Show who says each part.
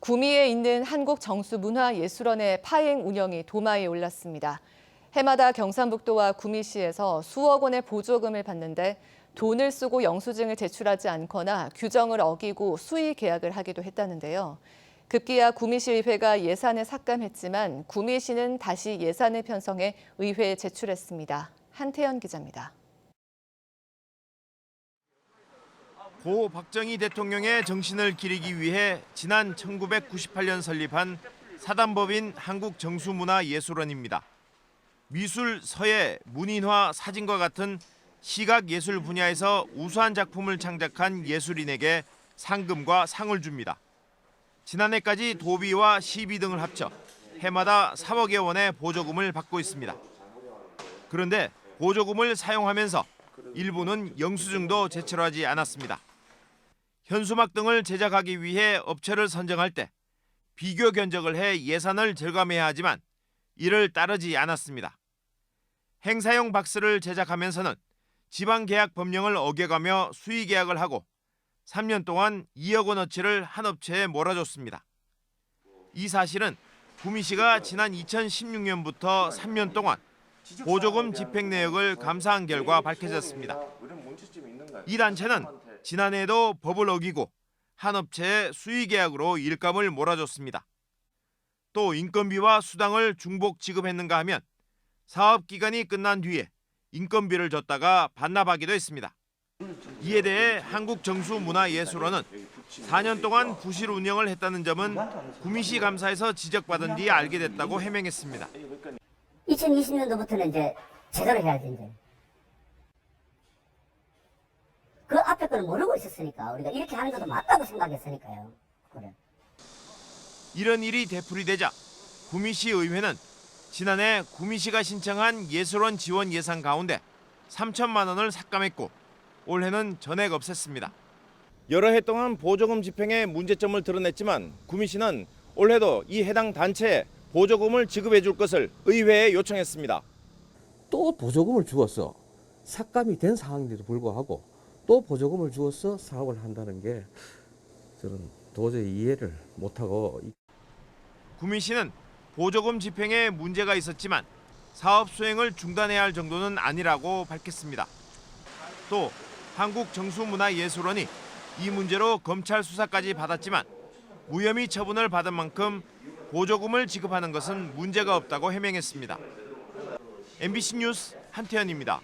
Speaker 1: 구미에 있는 한국정수문화예술원의 파행 운영이 도마에 올랐습니다. 해마다 경상북도와 구미시에서 수억 원의 보조금을 받는데 돈을 쓰고 영수증을 제출하지 않거나 규정을 어기고 수의 계약을 하기도 했다는데요. 급기야 구미시의회가 예산을 삭감했지만 구미시는 다시 예산을 편성해 의회에 제출했습니다. 한태연 기자입니다.
Speaker 2: 고 박정희 대통령의 정신을 기리기 위해 지난 1998년 설립한 사단법인 한국정수문화예술원입니다. 미술, 서예, 문인화, 사진과 같은 시각예술 분야에서 우수한 작품을 창작한 예술인에게 상금과 상을 줍니다. 지난해까지 도비와 시비 등을 합쳐 해마다 3억여 원의 보조금을 받고 있습니다. 그런데 보조금을 사용하면서 일부는 영수증도 제출하지 않았습니다. 현수막 등을 제작하기 위해 업체를 선정할 때 비교 견적을 해 예산을 절감해야 하지만 이를 따르지 않았습니다. 행사용 박스를 제작하면서는 지방계약 법령을 어겨가며 수의계약을 하고 3년 동안 2억 원어치를 한 업체에 몰아줬습니다. 이 사실은 구미시가 지난 2016년부터 3년 동안 보조금 집행 내역을 감사한 결과 밝혀졌습니다. 이 단체는 지난해에도 법을 어기고 한 업체에 수의계약으로 일감을 몰아줬습니다. 또 인건비와 수당을 중복 지급했는가 하면 사업 기간이 끝난 뒤에 인건비를 줬다가 반납하기도 했습니다. 이에 대해 한국정수문화예술원은 4년 동안 부실 운영을 했다는 점은 구미시 감사에서 지적받은 뒤 알게 됐다고 해명했습니다.
Speaker 3: 2020년도부터는 이제 제대로 해야지 이제. 그 앞에 걸 모르고 있었으니까 우리가 이렇게 하는 것도 맞다고 생각했으니까요. 그래.
Speaker 2: 이런 일이 되풀이되자 구미시 의회는 지난해 구미시가 신청한 예술원 지원 예산 가운데 3천만 원을 삭감했고 올해는 전액 없앴습니다. 여러 해 동안 보조금 집행에 문제점을 드러냈지만 구미시는 올해도 이 해당 단체에 보조금을 지급해 줄 것을 의회에 요청했습니다.
Speaker 4: 또 보조금을 주어서 삭감이 된 상황인데도 불구하고 또 보조금을 주어서 사업을 한다는 게 저는 도저히 이해를 못하고.
Speaker 2: 구미시는 보조금 집행에 문제가 있었지만 사업 수행을 중단해야 할 정도는 아니라고 밝혔습니다. 또 한국정수문화예술원이 이 문제로 검찰 수사까지 받았지만 무혐의 처분을 받은 만큼 보조금을 지급하는 것은 문제가 없다고 해명했습니다. MBC 뉴스 한태연입니다.